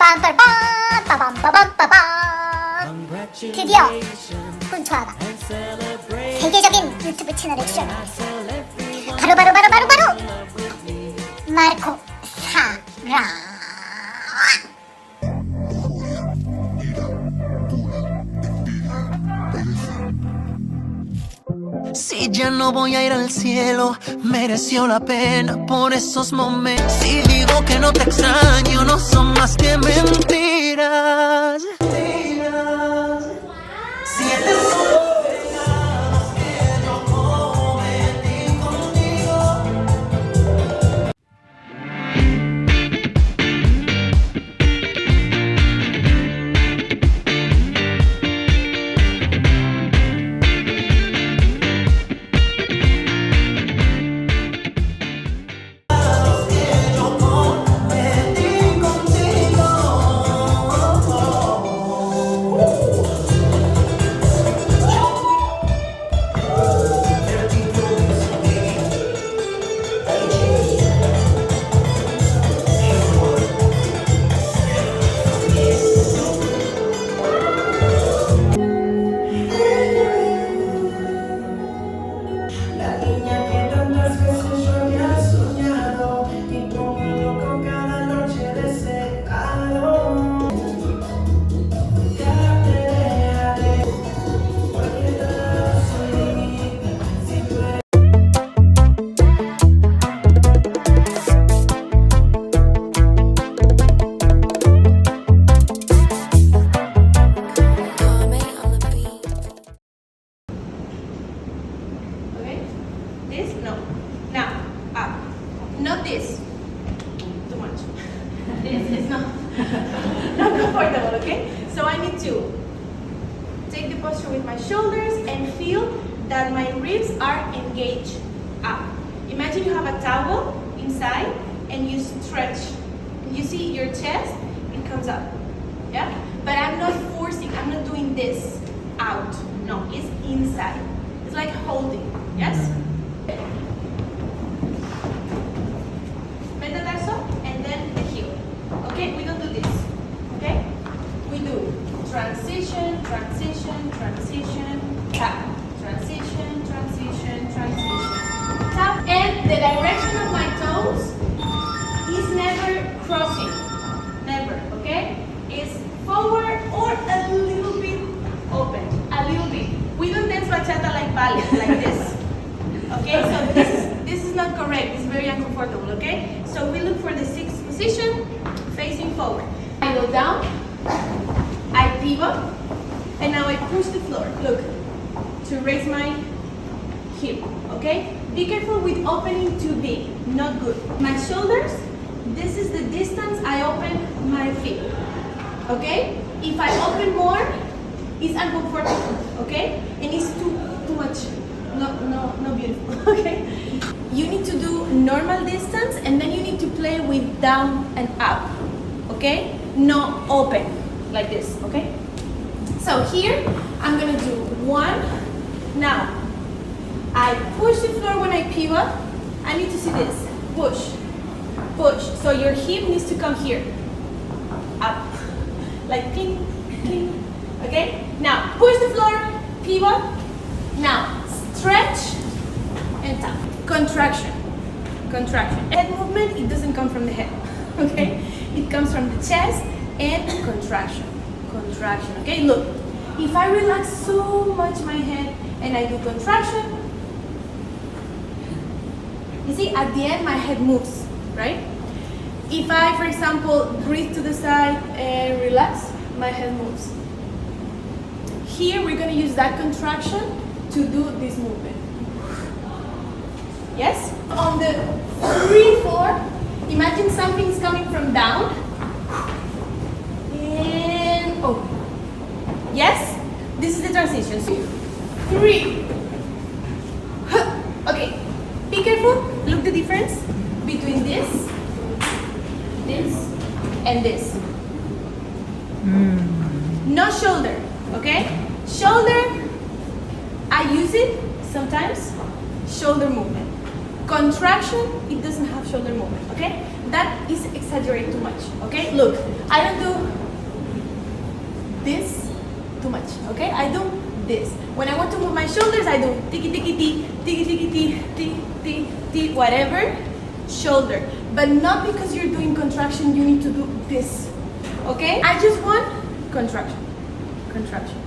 빰빰빰 빠밤빠밤빠밤. 드디어 훈초아가 세계적인 유튜브 채널에 출연하고 있습니다. 바로 마르코 사라. Si ya no voy a ir al cielo, mereció la pena por esos momentos. Si digo que no te extraño, no son más que mentiras. Si este This? No. Now, up. Not this. Too much. This is not comfortable, okay? So I need to take the posture with my shoulders and feel that my ribs are engaged up. Imagine you have a towel inside and you stretch. You see your chest, it comes up. Yeah? But I'm not forcing, I'm not doing this out. No, it's inside. It's like holding. Yes? Metatarso and then the heel. Okay, we don't do this. Okay? We do transition, transition, transition, tap. Transition, transition, transition. Tap. And the direction of my toes is never crossing. Never, okay? It's forward or a little bit open. A little bit. We don't dance bachata like ballet, like this. Okay, so this is not correct. It's very uncomfortable, okay? So we look for the sixth position, facing forward. I go down, I pivot, and now I push the floor. Look, to raise my hip, okay? Be careful with opening too big, not good. My shoulders, this is the distance I open my feet, okay? If I open more, it's uncomfortable, okay? And it's too much. No beautiful, okay? You need to do normal distance and then you need to play with down and up, okay? No open, like this, okay? So here, I'm gonna do one. Now, I push the floor when I pivot. I need to see this, push, push. So your hip needs to come here, up, like cling, cling, okay? Now, push the floor, pivot. Now, stretch and tap. Contraction, contraction. Head movement, it doesn't come from the head, okay? It comes from the chest and contraction, contraction, okay? Look, if I relax so much my head and I do contraction, you see, at the end my head moves, right? If I, for example, breathe to the side and relax, my head moves. Here we're gonna use that contraction to do this movement. Yes? On the 3, 4, imagine something's coming from down and open. Yes? This is the transition. So 3. Okay. Be careful. Look the difference between this, and this. No shoulder. Okay? Shoulder, I use it sometimes. Shoulder movement. Contraction, it doesn't have shoulder movement, okay? that is exaggerated too much, okay? Look, I don't do this too much, okay? I do this. When I want to move my shoulders, I do tiki tiki ti, tiki tiki ti, tiki tiki ti, whatever, shoulder. But not because you're doing contraction, you need to do this, okay? I just want contraction, contraction.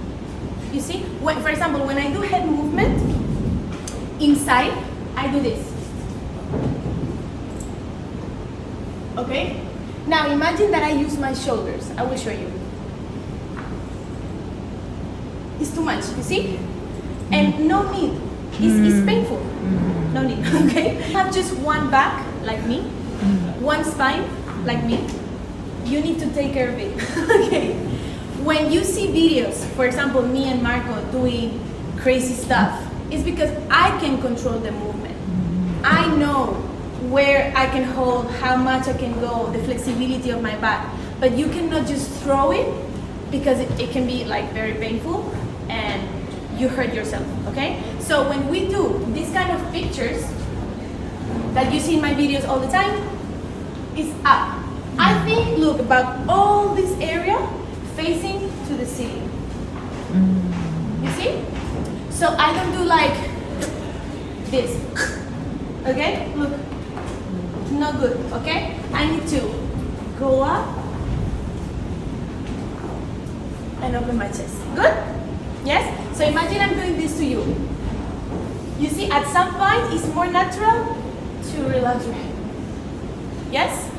You see, when, for example, when I do head movement, inside, I do this. Okay? Now imagine that I use my shoulders. I will show you. It's too much, you see? And no need. It's painful. No need, okay? Have just one back, like me, one spine, like me. You need to take care of it, okay? When you see videos, for example, me and Marco doing crazy stuff, it's because I can control the movement. I know where I can hold, how much I can go, the flexibility of my back. But you cannot just throw it because it can be like very painful and you hurt yourself, okay? So when we do these kind of pictures that you see in my videos all the time, it's up. I think, look, about all this area facing to the ceiling. You see? So I don't do like this, okay? Look, not good, okay? I need to go up and open my chest. Good? Yes? So imagine I'm doing this to you. You see, at some point, it's more natural to relax your head. Yes?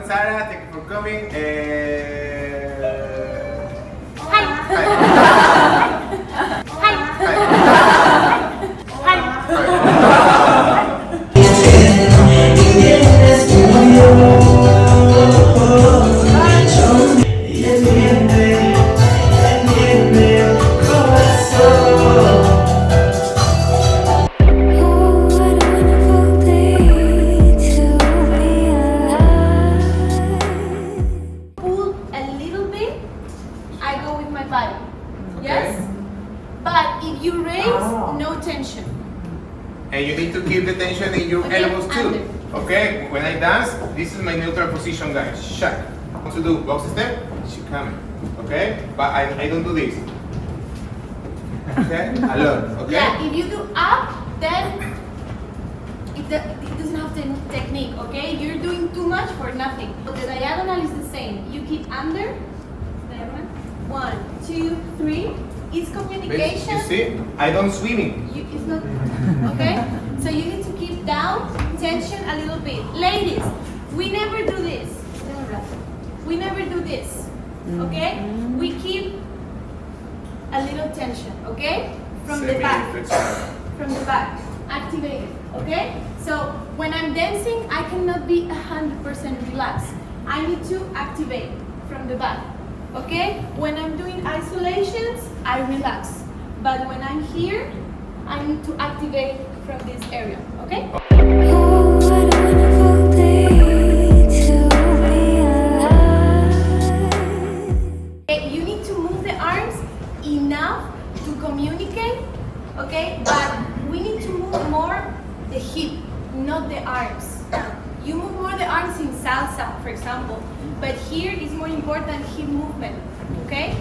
Sara, thank you for coming. And you need to keep the tension in your elbows too. Okay? When I dance, this is my neutral position, guys. Shut. To do box step, she coming. Okay? But I don't do this. Okay? Alone. Okay? Yeah, if you do up, then it doesn't have the technique, okay? You're doing too much for nothing. The diagonal is the same. You keep under. Diagonal. 1, 2, 3. It's communication. You see? I don't swimming. It's not, okay? So you need to keep down, tension a little bit. Ladies, we never do this. We never do this, okay? We keep a little tension, okay? From the back. From the back. Activate it, okay? So when I'm dancing, I cannot be 100% relaxed. I need to activate from the back. Okay? When I'm doing isolations, I relax. But when I'm here, I need to activate from this area. Okay? Okay, you need to move the arms enough to communicate. Okay? But we need to move more the hip, not the arms. You move more the arms in salsa, for example. But here is more important hip movement, okay?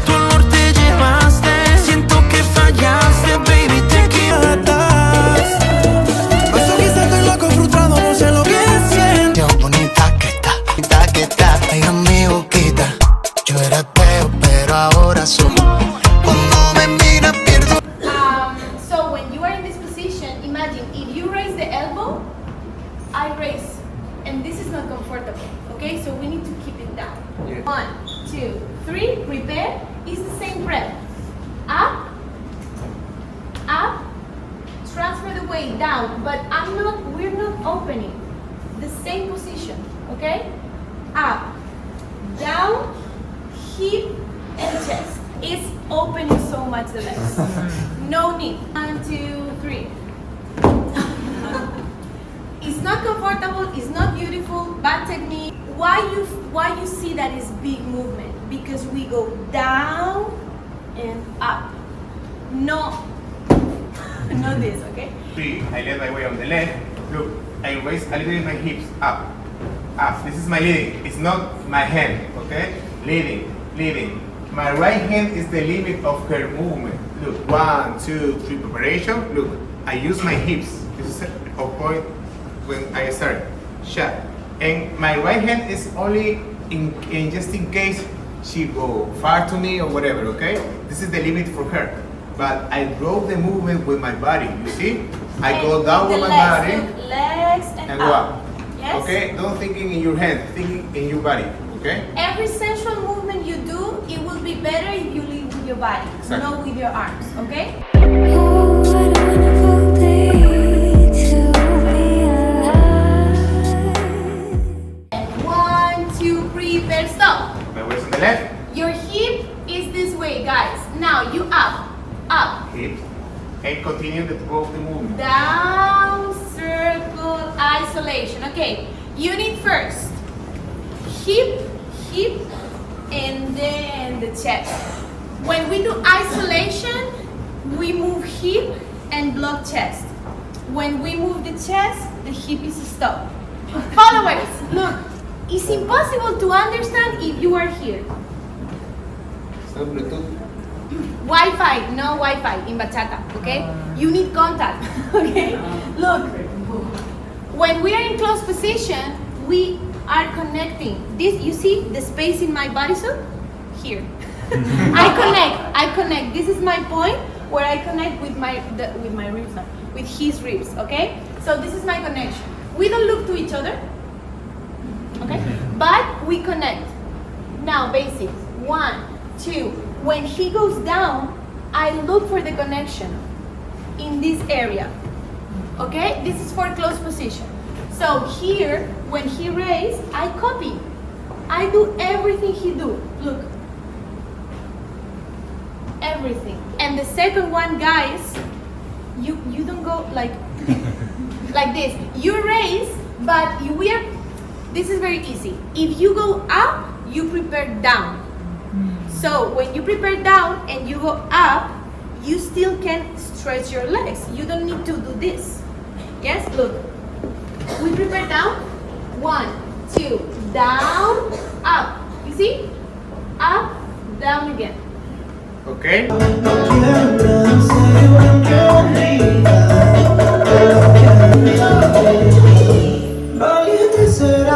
Tu amor te llevaste, siento que fallaste, baby, te equivocaste. Paso que estoy loco, frustrado, no sé lo que siento. Bonita que está, ay, en mi boquita. Yo era ateo, pero ahora soy. Cuando me mira pierdo. So when you are in raise the elbow, I raise, and this is not comfortable. Okay, so we need to keep it down. Yeah. 1, 2, 3. Prepare. It's the same breath. Up, up. Transfer the weight down, but we're not opening. The same position. Okay. Up, down, hip and chest. It's opening so much the legs. No need. 1, 2, 3. It's not comfortable, it's not beautiful, bad technique. Why you see that is big movement? Because we go down and up. No, not this, okay? 3. I let my weight on the left. Look, I raise a little bit my hips up. Up. This is my leading. It's not my hand, okay? Leading, leading. My right hand is the limit of her movement. Look, 1, 2, 3, preparation. Look, I use my hips. This is a point when I start. Shot. And my right hand is only in just in case she go far to me or whatever, okay? This is the limit for her. But I drove the movement with my body, you see? I go down with my body legs and go up. Yes? Okay? Don't thinking in your hand, thinking in your body, okay? Every sensual movement you do, it will be better if you lead with your body, Exactly. not with your arms, okay? Oh, what a wonderful day to be alive. 1, 2, prepare, stop. My waist on the left, Your hip is this way, guys. Now you up, up, hips, and continue to go the movement. down, circle, isolation. Okay, you need first hip, hip, and then the chest. When we do isolation, we move hip and block chest. When we move the chest, the hip is stop. Followers, look, it's impossible to understand if you are here. So Bluetooth. Wi-Fi, no Wi-Fi in bachata, okay? You need contact, okay? Look, when we are in close position, we are connecting. This, you see the space in my bodysuit? Here. I connect. This is my point where I connect with my ribs now, with his ribs, okay? So this is my connection. We don't look to each other, okay? But we connect. Now basics, 1, 2. When he goes down, I look for the connection in this area, okay? This is for close position. So here, when he raises, I copy. I do everything he do. Look. Everything. And the second one, guys, you don't go like like this. You raise, but this is very easy. If you go up, you prepare down. So when you prepare down and you go up, you still can stretch your legs. You don't need to do this. Yes, look. We prepare down. 1, 2, down, up. You see? Up, down again. Okay?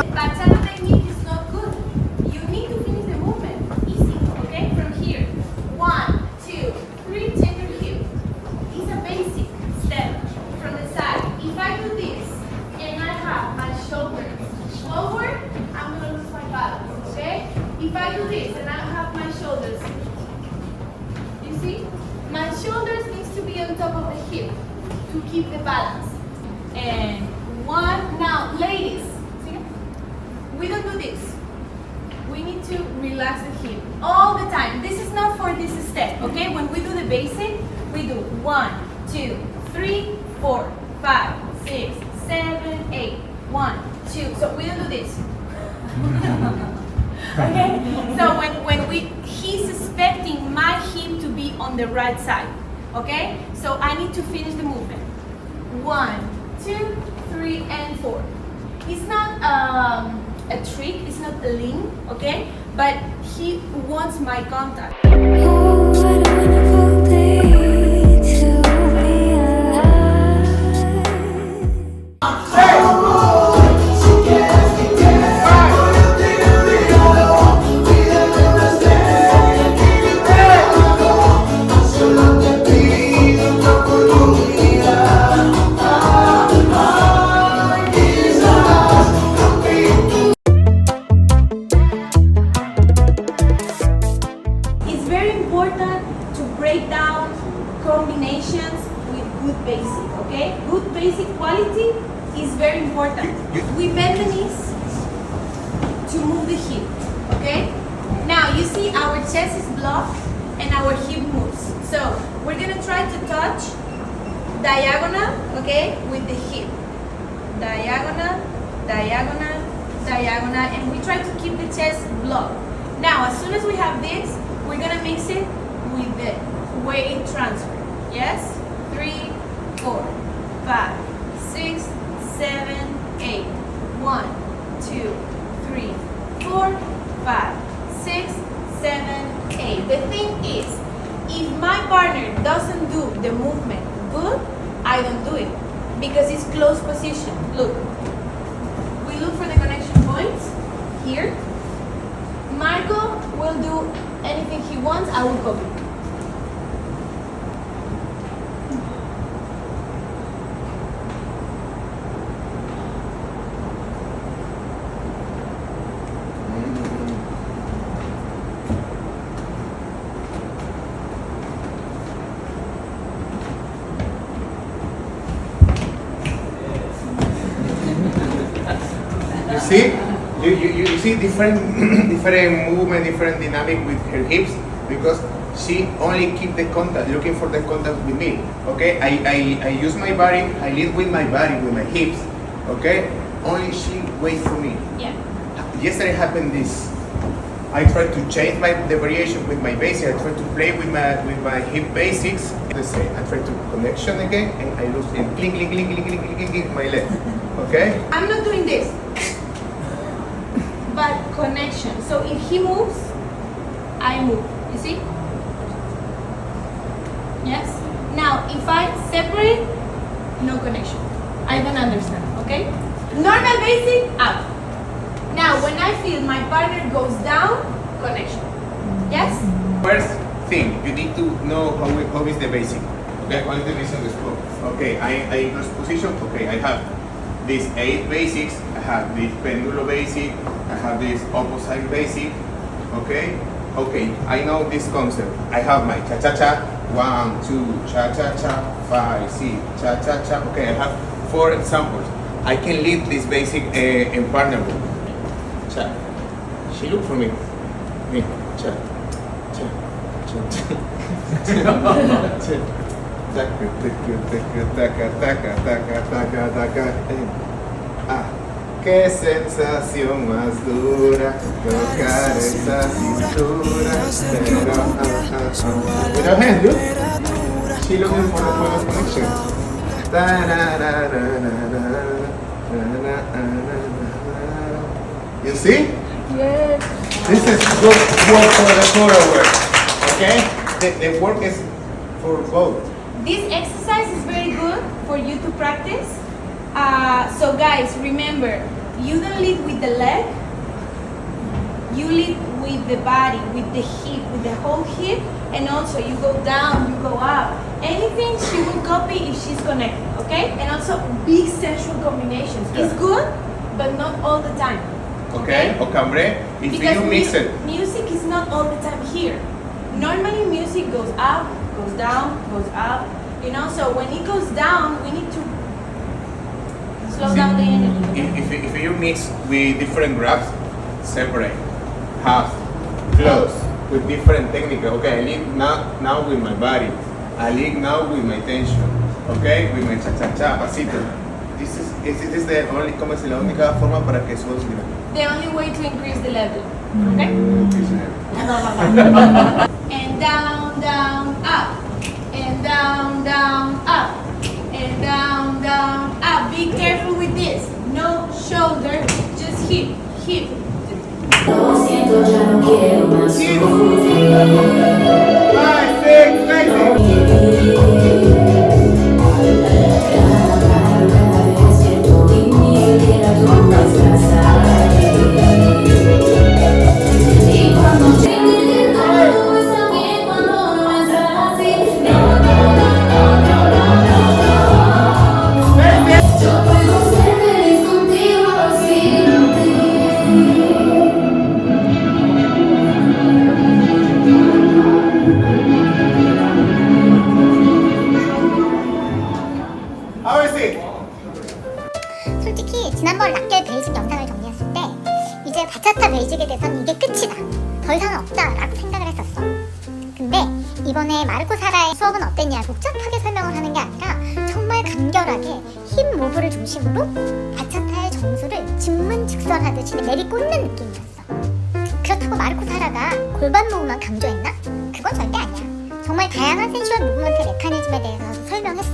Bachata technique is not good. You need to finish the movement. Easy, okay? From here. 1, 2, 3, change your hip. It's a basic step from the side. If I do this and I have my shoulders forward, I'm gonna lose my balance, okay? If I do this and I have my shoulders, you see? My shoulders needs to be on top of the hip to keep the balance. And 1, now ladies, see? We don't do this. We need to relax the hip all the time. This is not for this step, okay? When we do the basic, we do 1, 2, 3, 4, 5, 6, 7, 8, 1, 2. So we don't do this. Okay? So he's expecting my hip to be on the right side. Okay? So I need to finish the movement. 1, 2, 3, and 4. It's not a trick, it's not a lean, okay? But he wants my contact. Oh, what a wonderful day to be alive. basic quality is very important. We bend the knees to move the hip, okay? Now you see our chest is blocked and our hip moves. So we're gonna try to touch diagonal, okay, with the hip. Diagonal, diagonal, diagonal, and we try to keep the chest blocked. Now, as soon as we have this, we're gonna mix it with the weight transfer. Yes? 3, 4, 5, 6, 7, 8. 1, 2, 3, 4, 5, 6, 7, 8. The thing is, if my partner doesn't do the movement good, I don't do it because it's close position. Look, we look for the connection points here. Marco will do anything he wants, I will copy. See, you see different different movement, different dynamic with her hips because she only keep the contact, looking for the contact with me. Okay, I use my body, I lead with my body, with my hips. Okay, only she waits for me. Yeah. Yesterday happened this. I tried to change the variation with my basic. I tried to play with my hip basics. The same. I tried to connection again, and I lose and clink, clink, clink, clink, clink, clink, clink, my leg. Okay. I'm not doing this, but connection. So if he moves, I move. You see? Yes? Now, if I separate, no connection. I don't understand, okay? Normal basic, up. Now, when I feel my partner goes down, connection. Yes? First thing, you need to know how is the basic. Okay, what is the basic of the sport? Okay, I cross position. Okay, I have these 8 basics. I have this pendulo basic. I have this opposite basic. Okay, okay, I know this concept. I have my cha-cha-cha. 1, 2, cha-cha-cha. 5, 6, cha-cha-cha. Okay, I have 4 examples. I can lead this basic in partner group. Cha. She look for me. Me. Cha. Cha. Cha. Cha. Taca, taca, taca, taca, taca, taca. Ah. Qué sensación más dura tocar esa cintura. Pero hand, look. She looking for the point of connection. You see? Yes. This is good work for the total work. Okay? The work is for both. This exercise is very good for you to practice. So guys, remember, you don't lead with the leg, you lead with the body, with the hip, with the whole hip, and also you go down, you go up. Anything she will copy if she's connected, okay? And also big sensual combinations. It's good, but not all the time. Okay? Ocambre, if Because you mix it. music is not all the time here. Normally music goes up, goes down, goes up, you know, so when it goes down, we need to slow down the energy. If you mix with different grabs, separate, half, close, with different technique. Okay, I lead now with my body. I lead now with my tension. Okay, with my cha-cha-cha, pasito. This is the only, como es la única forma para que suene. The only way to increase the level, okay? And down, down, up. And down, down, up. And down, down, up. Be careful with this. No shoulder, just hip, hip. Five, six, basic. 솔직히 지난번 락겔 베이직 영상을 정리했을 때 이제 바차타 베이직에 대해서는 이게 끝이다, 더 이상은 없다라고 생각을 했었어. 근데 이번에 마르코 사라의 수업은 어땠냐 복잡하게 설명을 하는 게 아니라 정말 간결하게 힙 무브를 중심으로 바차타의 정수를 직문직설하듯이 내리꽂는 느낌이었어. 그렇다고 마르코 사라가 골반 무브만 강조했나? 그건 절대 아니야. 정말 다양한 센슈얼 무브먼트 메커니즘에 대해서 설명했어.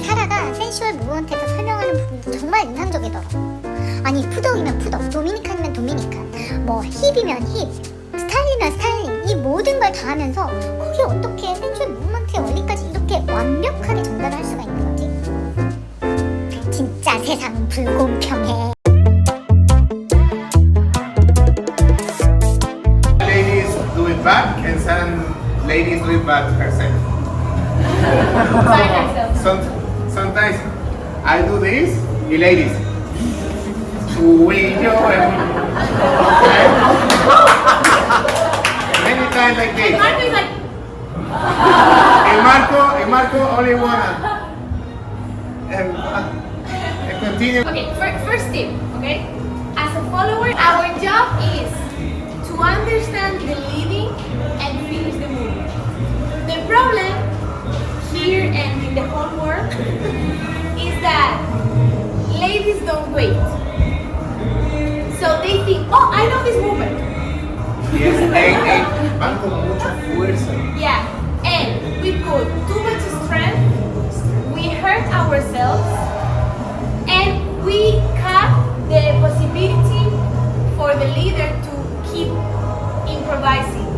사라가 센슈얼 무브먼트에서 설명하는 부분도 정말 인상적이더라고. 아니 푸덕이면 푸덕, 도미니칸이면 도미니칸, 뭐 힙이면 힙, 스타일이면 스타일링, 이 모든 걸 다 하면서 거기 어떻게 센슈얼 무브먼트의 원리까지 이렇게 완벽하게 전달할 수가 있는 거지? 진짜 세상은 불공평해. Ladies do it back and some ladies do it back herself. By herself. Sometimes I do this, y ladies. Tú y yo. Okay? Many times like this. Marco is like, And Marco only wanna. And continue. okay, first tip, okay? As a follower, our job is to understand the leading and finish the movement. The problem here and in the whole world is that ladies don't wait. So they think, oh, I know this movement. Yes, van con mucha fuerza. Yeah, and we put too much strength, we hurt ourselves, and we cut the possibility for the leader to keep improvising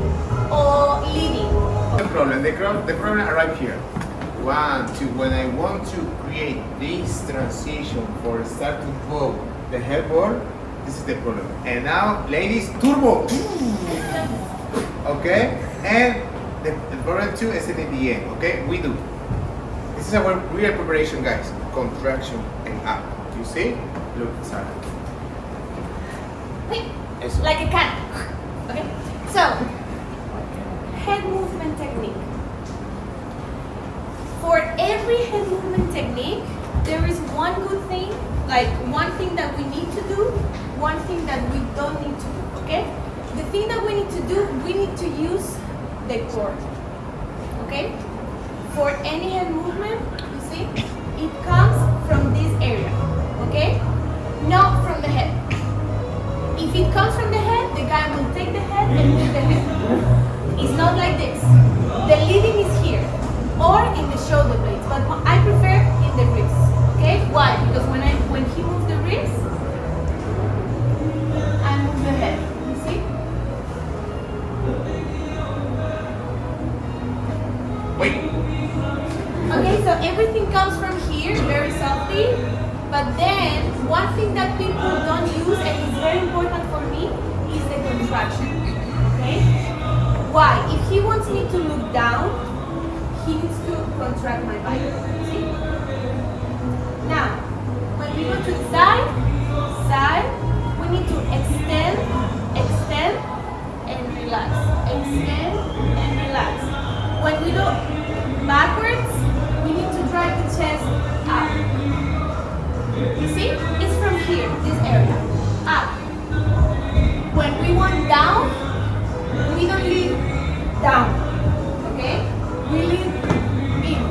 or leading. The problem arrived here. 1, 2, when I want to create this transition for start to go the headboard, this is the problem. And now, ladies, turbo! Okay? And the problem 2 is at the end, okay? We do. This is our real preparation, guys. Contraction and up. You see? Look, Sara. Eso. Like a cat. Okay? So, head movement technique. For every head movement technique, there is one good thing, like one thing that we need to do, one thing that we don't need to do, okay? The thing that we need to do, we need to use the core, okay? For any head movement, you see, it comes from this area, okay? Not from the head. If it comes from the head, the guy will take the head and move the head. It's not like this. The leading is here, or in the shoulder blades, but I prefer in the ribs, okay? Why? Because when he moves the ribs, I move the head, you see? Wait. Okay, so everything comes from here, very softly, but then one thing that people don't use and is very important for me is the contraction, okay? Why? If he wants me to look down, he needs to contract my body, see? Now, when we go to the side, we need to extend, and relax, extend, and relax. When we go backwards, we need to drive the chest up. You see? It's from here, this area, up. When we want down, we don't lead down, okay? We lead in.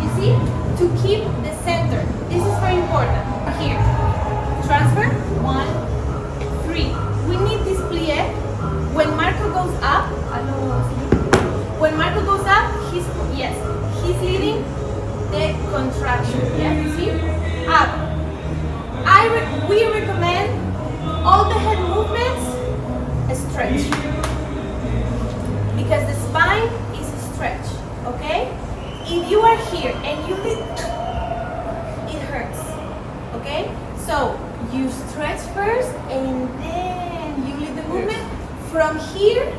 You see? To keep the center. This is very important. Here. Transfer, 1, 3. We need this plie. When Marco goes up, when Marco goes up, he's leading the contraction. Yeah, you see? Up. We recommend all the head movements stretch. Because the spine is stretched, okay? If you are here and you lead, it hurts, okay? So you stretch first and then you lead the movement from here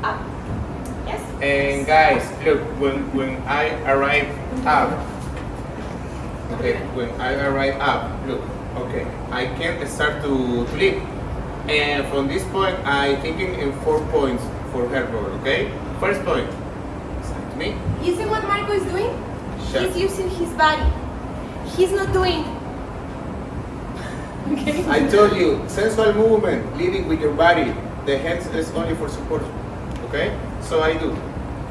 up. Yes? And guys, look, when I arrive up, okay, look, okay, I can start to lead. And from this point, I'm thinking in 4 points for headboard, okay? First point, side to me. You see what Marco is doing? Sure. He's using his body. he's not doing. Okay. I told you, sensual movement, leading with your body. The hands is only for support. Okay? So I do.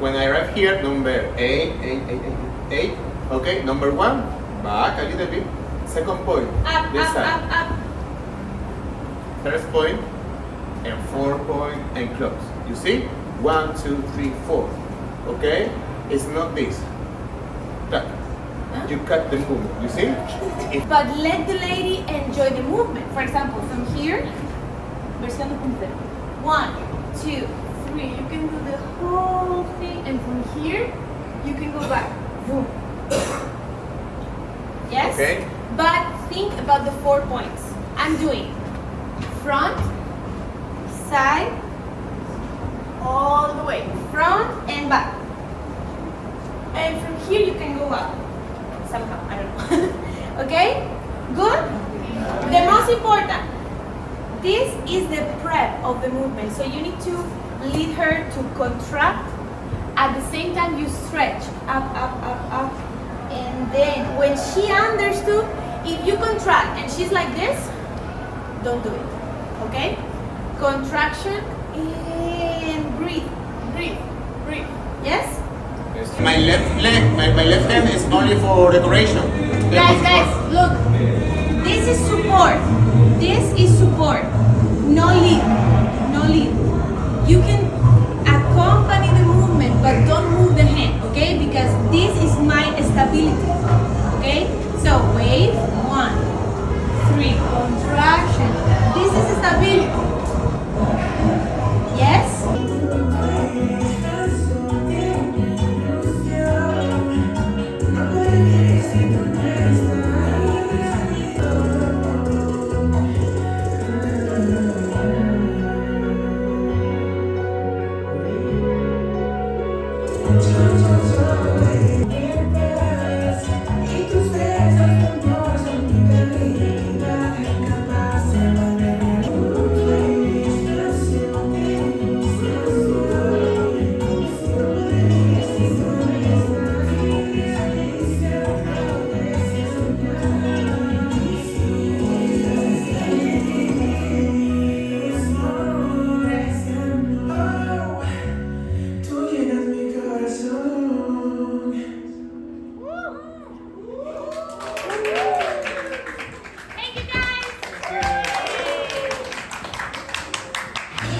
When I arrive here, number 8. Okay? Number 1, back a little bit. Second point, Up, this up, side. up, up. First point, and 4 point, and close. You see? 1, 2, 3, 4. Okay? It's not this. Cut. You cut the movement. You see? But let the lady enjoy the movement. For example, from here, versión 2.0. 1, 2, 3. You can do the whole thing, and from here, you can go back. Boom. Yes? Okay. But think about the 4 points. I'm doing front, side, all the way. Front and back. And from here, you can go up. Somehow, I don't know. Okay? Good? The most important, this is the prep of the movement. So you need to lead her to contract. At the same time, you stretch up, up, up, up. And then when she understood, if you contract and she's like this, don't do it. Okay? Contraction and breathe, breathe, breathe. Yes? My left leg, my left hand is only for decoration. Guys, look. This is support. This is support. No lead. No lead. You can accompany the movement, but don't move the hand, okay? Because this is my stability. Okay? So wave, 1, 3, contraction. This is stability. Yes?